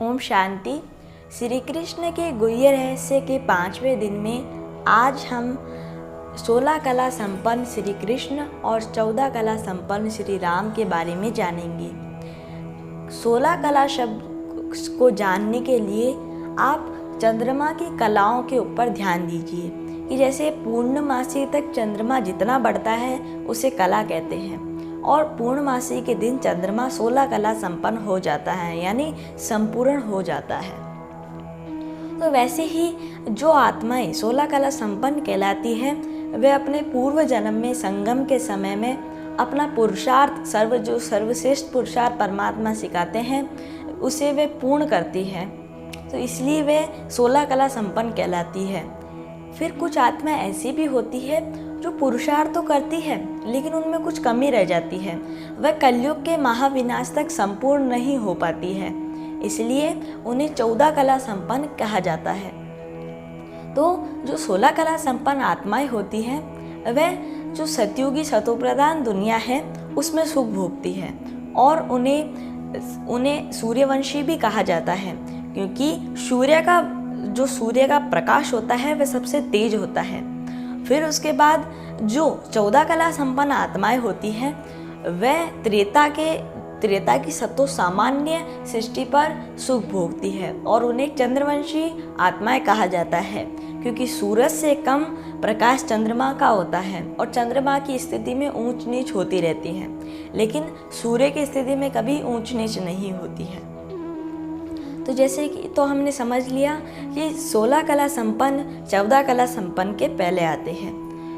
ओम शांति। श्री कृष्ण के गुह्य रहस्य के 5वें दिन में आज हम 16 कला संपन्न श्री कृष्ण और 14 कला संपन्न श्री राम के बारे में जानेंगे। 16 कला शब्द को जानने के लिए आप चंद्रमा की कलाओं के ऊपर ध्यान दीजिए कि जैसे पूर्णमासी तक चंद्रमा जितना बढ़ता है उसे कला कहते हैं और पूर्णमासी के दिन चंद्रमा 16 कला संपन्न हो जाता है, यानी संपूर्ण हो जाता है। तो वैसे ही जो आत्माएं 16 कला संपन्न कहलाती हैं, वे अपने पूर्व जन्म में संगम के समय में अपना पुरुषार्थ सर्वश्रेष्ठ पुरुषार्थ परमात्मा सिखाते हैं, उसे वे पूर्ण करती हैं। तो इसलिए वे 16 कला संपन्न कहलाती है। फिर कुछ आत्मा ऐसी भी होती है जो पुरुषार्थ तो करती है लेकिन उनमें कुछ कमी रह जाती है, वह कलयुग के महाविनाश तक संपूर्ण नहीं हो पाती है, इसलिए उन्हें 14 कला संपन्न कहा जाता है। तो जो 16 कला संपन्न आत्माएं होती हैं, वह जो सतयुगी सतोप्रधान दुनिया है उसमें सुख भोगती है और उन्हें सूर्यवंशी भी कहा जाता है, क्योंकि सूर्य का प्रकाश होता है वह सबसे तेज होता है। फिर उसके बाद जो 14 कला संपन्न आत्माएं होती हैं, वह त्रेता की सतो सामान्य सृष्टि पर सुख भोगती है और उन्हें चंद्रवंशी आत्माएं कहा जाता है, क्योंकि सूरज से कम प्रकाश चंद्रमा का होता है और चंद्रमा की स्थिति में ऊंच नीच होती रहती है, लेकिन सूर्य की स्थिति में कभी ऊंच नीच नहीं होती है। तो जैसे कि हमने समझ लिया कि 16 कला संपन्न 14 कला संपन्न के पहले आते हैं।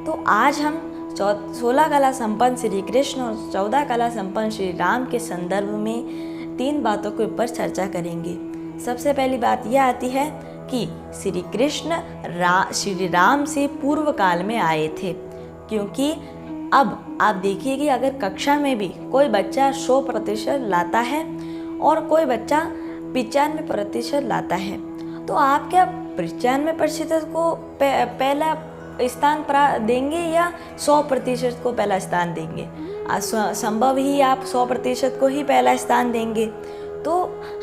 तो आज हम 16 कला संपन्न श्री कृष्ण और 14 कला संपन्न श्री राम के संदर्भ में 3 बातों के ऊपर चर्चा करेंगे। सबसे पहली बात यह आती है कि श्री कृष्ण श्री राम से पूर्व काल में आए थे, क्योंकि अब आप देखिए कि अगर कक्षा में भी कोई बच्चा 100% लाता है और कोई बच्चा 95% लाता है, तो आप क्या 95% को पहला स्थान देंगे या 100% को पहला स्थान देंगे? संभव ही आप 100% को ही पहला स्थान देंगे। तो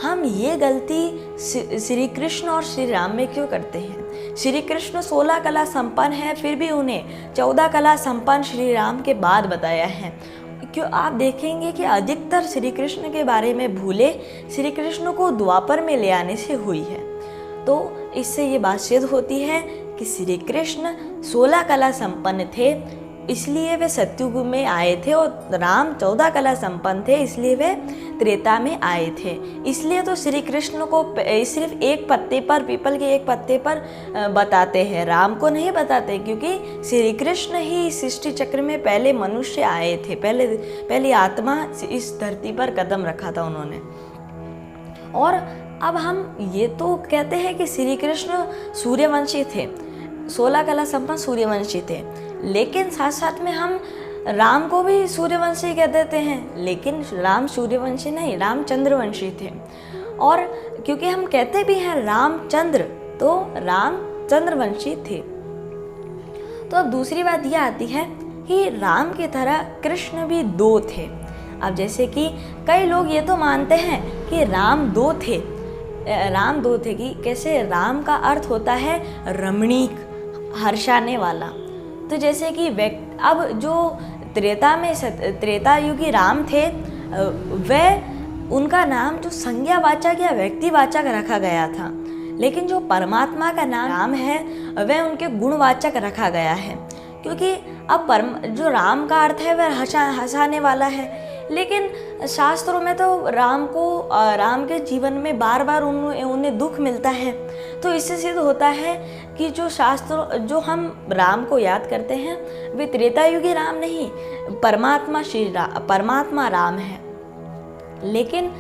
हम ये गलती श्री कृष्ण और श्री राम में क्यों करते हैं? श्री कृष्ण 16 कला संपन्न है, फिर भी उन्हें 14 कला संपन्न श्री राम के बाद बताया है। क्यों? आप देखेंगे कि अधिकतर श्री कृष्ण के बारे में भूले श्री कृष्ण को द्वापर में ले आने से हुई है। तो इससे ये बात सिद्ध होती है कि श्री कृष्ण 16 कला संपन्न थे, इसलिए वे सतयुग में आए थे, और राम 14 कला संपन्न थे, इसलिए वे त्रेता में आए थे। इसलिए तो श्री कृष्ण को सिर्फ एक पत्ते पर, पीपल के एक पत्ते पर बताते हैं, राम को नहीं बताते, क्योंकि श्री कृष्ण ही सृष्टि चक्र में पहले मनुष्य आए थे, पहली आत्मा इस धरती पर कदम रखा था उन्होंने। और अब हम ये तो कहते हैं कि श्री कृष्ण सूर्यवंशी थे, 16 कला संपन्न सूर्यवंशी थे, लेकिन साथ साथ में हम राम को भी सूर्यवंशी कह देते हैं, लेकिन राम सूर्यवंशी नहीं, राम चंद्रवंशी थे। और क्योंकि हम कहते भी हैं रामचंद्र, तो राम चंद्रवंशी थे। तो अब दूसरी बात यह आती है कि राम की तरह कृष्ण भी 2 थे। अब जैसे कि कई लोग ये तो मानते हैं कि राम 2 थे कि कैसे? राम का अर्थ होता है रमणीक, हर्षाने वाला। तो जैसे कि अब जो त्रेता युगी राम थे, वह उनका नाम जो संज्ञावाचक या व्यक्तिवाचक रखा गया था, लेकिन जो परमात्मा का नाम राम है वह उनके गुणवाचक रखा गया है, क्योंकि अब जो राम का अर्थ है वह हंसाने वाला है, लेकिन शास्त्रों में तो राम के जीवन में बार बार उन्हें दुख मिलता है। तो इससे सिद्ध होता है कि जो हम राम को याद करते हैं वे त्रेतायुगी राम नहीं, परमात्मा राम है। लेकिन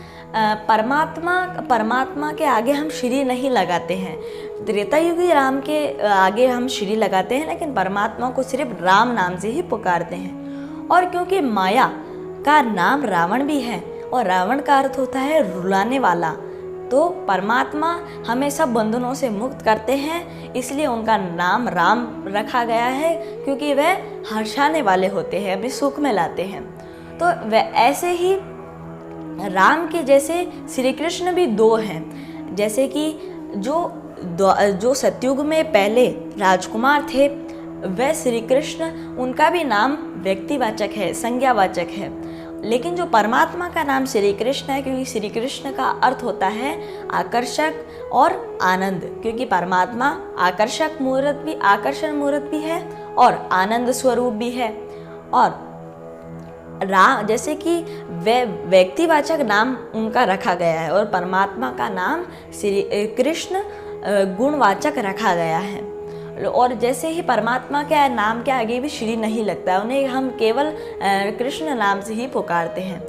परमात्मा के आगे हम श्री नहीं लगाते हैं, त्रेतायुगी राम के आगे हम श्री लगाते हैं, लेकिन परमात्मा को सिर्फ राम नाम से ही पुकारते हैं। और क्योंकि माया का नाम रावण भी है और रावण का अर्थ होता है रुलाने वाला, तो परमात्मा हमें सब बंधनों से मुक्त करते हैं, इसलिए उनका नाम राम रखा गया है, क्योंकि वह हर्षाने वाले होते हैं, हमें सुख में लाते हैं। तो वह ऐसे ही राम के जैसे श्री कृष्ण भी दो हैं। जैसे कि जो सतयुग में पहले राजकुमार थे वह श्री कृष्ण, उनका भी नाम व्यक्तिवाचक है, संज्ञावाचक है। लेकिन जो परमात्मा का नाम श्री कृष्ण है, क्योंकि श्री कृष्ण का अर्थ होता है आकर्षक और आनंद, क्योंकि परमात्मा आकर्षण मूर्त भी है और आनंद स्वरूप भी है। और राम जैसे कि वे व्यक्तिवाचक नाम उनका रखा गया है और परमात्मा का नाम श्री कृष्ण गुणवाचक रखा गया है। और जैसे ही परमात्मा के नाम के आगे भी श्री नहीं लगता है, उन्हें हम केवल कृष्ण नाम से ही पुकारते हैं।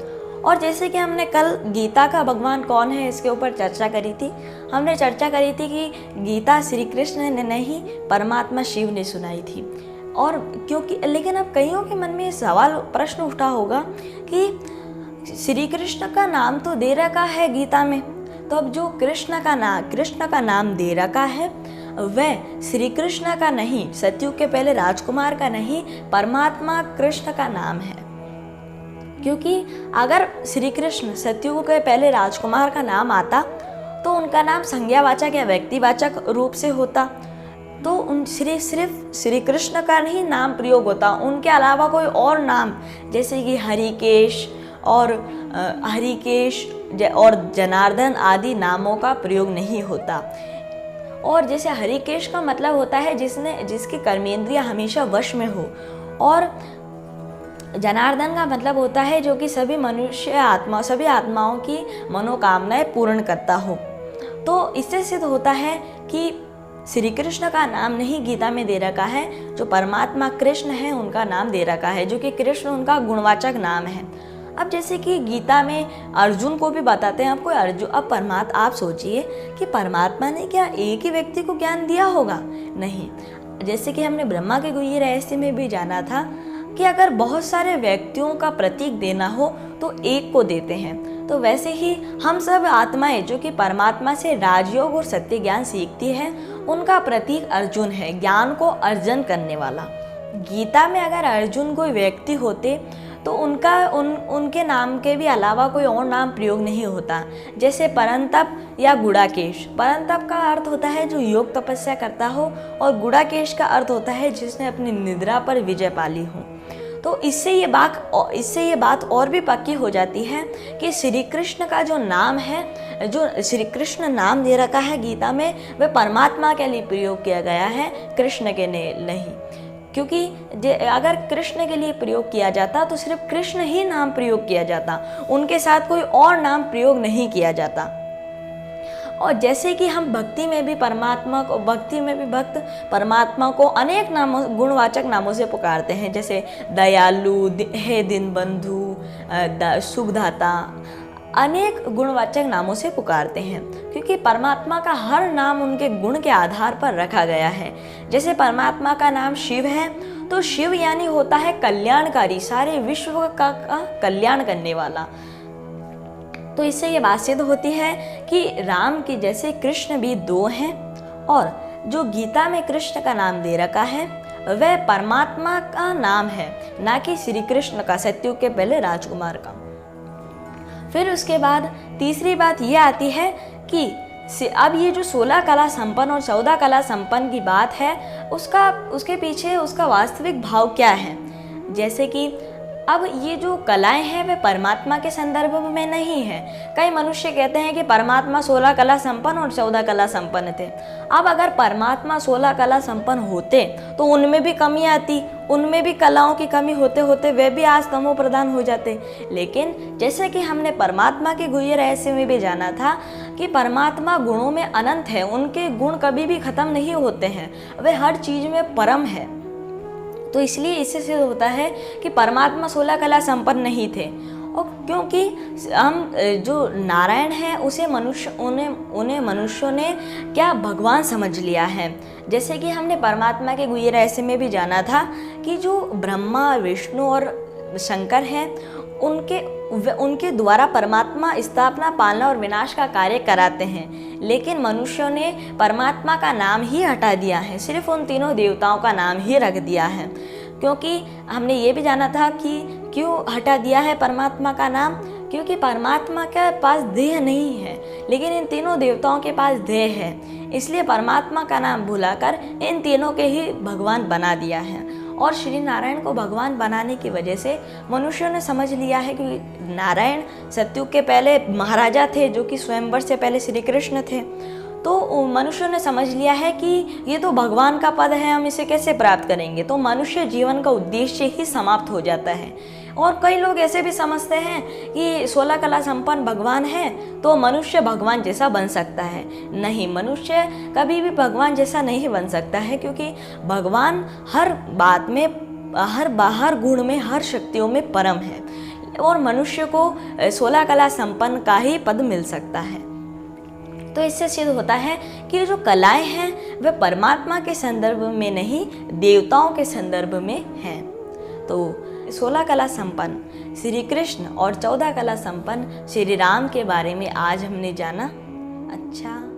और जैसे कि हमने कल गीता का भगवान कौन है इसके ऊपर चर्चा करी थी, हमने चर्चा करी थी कि गीता श्री कृष्ण ने नहीं, परमात्मा शिव ने सुनाई थी। और क्योंकि लेकिन अब कईयों के मन में ये सवाल प्रश्न उठा होगा कि श्री कृष्ण का नाम तो दे रखा है गीता में, तो अब जो कृष्ण का नाम दे रखा है वह श्री कृष्ण का नहीं, सतयुग के पहले राजकुमार का नहीं, परमात्मा कृष्ण का नाम है। क्योंकि अगर श्री कृष्ण सतयुग के पहले राजकुमार का नाम आता तो उनका नाम संज्ञावाचक या व्यक्तिवाचक रूप से होता, तो सिर्फ श्री कृष्ण का नहीं नाम प्रयोग होता, उनके अलावा कोई और नाम जैसे कि हरिकेश और जनार्दन आदि नामों का प्रयोग नहीं होता। और जैसे हरिकेश का मतलब होता है जिसकी कर्मेंद्रियां हमेशा वश में हो, और जनार्दन का मतलब होता है जो कि सभी आत्माओं की मनोकामनाएं पूर्ण करता हो। तो इससे सिद्ध होता है कि श्री कृष्ण का नाम नहीं गीता में दे रखा है, जो परमात्मा कृष्ण है उनका नाम दे रखा है, जो कि कृष्ण उनका गुणवाचक नाम है। अब जैसे कि गीता में अर्जुन को भी बताते हैं, अब आप सोचिए कि परमात्मा ने क्या एक ही व्यक्ति को ज्ञान दिया होगा? नहीं। जैसे कि हमने ब्रह्मा के गुह्य रहस्य में भी जाना था कि अगर बहुत सारे व्यक्तियों का प्रतीक देना हो तो एक को देते हैं, तो वैसे ही हम सब आत्माएं जो कि परमात्मा से राजयोग और सत्य ज्ञान सीखती हैं, उनका प्रतीक अर्जुन है, ज्ञान को अर्जन करने वाला। गीता में अगर अर्जुन कोई व्यक्ति होते तो उनके नाम के भी अलावा कोई और नाम प्रयोग नहीं होता, जैसे परंतप या गुड़ाकेश। परंतप का अर्थ होता है जो योग तपस्या करता हो, और गुड़ाकेश का अर्थ होता है जिसने अपनी निद्रा पर विजय पाली हो। तो इससे ये बात और भी पक्की हो जाती है कि श्री कृष्ण का जो नाम है, जो श्री कृष्ण नाम दे रखा है गीता में, वह परमात्मा के लिए प्रयोग किया गया है, कृष्ण के नहीं। क्योंकि अगर कृष्ण के लिए प्रयोग किया जाता तो सिर्फ कृष्ण ही नाम प्रयोग किया जाता, उनके साथ कोई और नाम प्रयोग नहीं किया जाता। और जैसे कि हम भक्ति में भी भक्त परमात्मा को अनेक नामों, गुणवाचक नामों से पुकारते हैं, जैसे दयालु, हे दिन बंधु, सुखदाता, अनेक गुणवाचक नामों से पुकारते हैं, क्योंकि परमात्मा का हर नाम उनके गुण के आधार पर रखा गया है। जैसे परमात्मा का नाम शिव है, तो शिव यानी होता है कल्याणकारी, सारे विश्व का कल्याण करने वाला। तो इससे ये बात सिद्ध होती है कि राम की जैसे कृष्ण भी दो हैं, और जो गीता में कृष्ण का नाम दे रखा है वह परमात्मा का नाम है, ना कि श्री कृष्ण का, सतयुग के पहले राजकुमार का। फिर उसके बाद तीसरी बात यह आती है कि अब ये जो 16 कला संपन्न और 14 कला संपन्न की बात है, उसके पीछे उसका वास्तविक भाव क्या है। जैसे कि अब ये जो कलाएं हैं वे परमात्मा के संदर्भ में नहीं है। कई मनुष्य कहते हैं कि परमात्मा 16 कला संपन्न और 14 कला संपन्न थे। अब अगर परमात्मा 16 कला संपन्न होते तो उनमें भी कमी आती, उनमें भी कलाओं की कमी होते होते वे भी आज तमो प्रधान हो जाते। लेकिन जैसे कि हमने परमात्मा के गुह्य रहस्य में भी जाना था कि परमात्मा गुणों में अनंत है, उनके गुण कभी भी खत्म नहीं होते हैं, वे हर चीज में परम है। तो इसलिए इससे सिद्ध होता है कि परमात्मा 16 कला संपन्न नहीं थे। और क्योंकि हम जो नारायण है उन्हें मनुष्यों ने क्या भगवान समझ लिया है। जैसे कि हमने परमात्मा के गुह्य रहस्य में भी जाना था कि जो ब्रह्मा, विष्णु और शंकर हैं, उनके द्वारा परमात्मा स्थापना, पालना और विनाश का कार्य कराते हैं। लेकिन मनुष्यों ने परमात्मा का नाम ही हटा दिया है, सिर्फ उन तीनों देवताओं का नाम ही रख दिया है। क्योंकि हमने ये भी जाना था कि क्यों हटा दिया है परमात्मा का नाम, क्योंकि परमात्मा के पास देह नहीं है। लेकिन इन तीनों देवताओं के पास देह है, इसलिए परमात्मा का नाम भुलाकर इन तीनों के ही भगवान बना दिया है। और श्री नारायण को भगवान बनाने की वजह से मनुष्यों ने समझ लिया है कि नारायण सतयुग के पहले महाराजा थे, जो कि स्वयंवर से पहले श्री कृष्ण थे। तो मनुष्यों ने समझ लिया है कि ये तो भगवान का पद है, हम इसे कैसे प्राप्त करेंगे। तो मनुष्य जीवन का उद्देश्य ही समाप्त हो जाता है। और कई लोग ऐसे भी समझते हैं कि 16 कला संपन्न भगवान है तो मनुष्य भगवान जैसा बन सकता है। नहीं, मनुष्य कभी भी भगवान जैसा नहीं बन सकता है, क्योंकि भगवान हर बात में, हर गुण में, हर शक्तियों में परम है। और मनुष्य को 16 कला संपन्न का ही पद मिल सकता है। तो इससे सिद्ध होता है कि जो कलाएं हैं वे परमात्मा के संदर्भ में नहीं, देवताओं के संदर्भ में हैं। तो 16 कला संपन्न श्री कृष्ण और 14 कला संपन्न श्री राम के बारे में आज हमने जाना। अच्छा।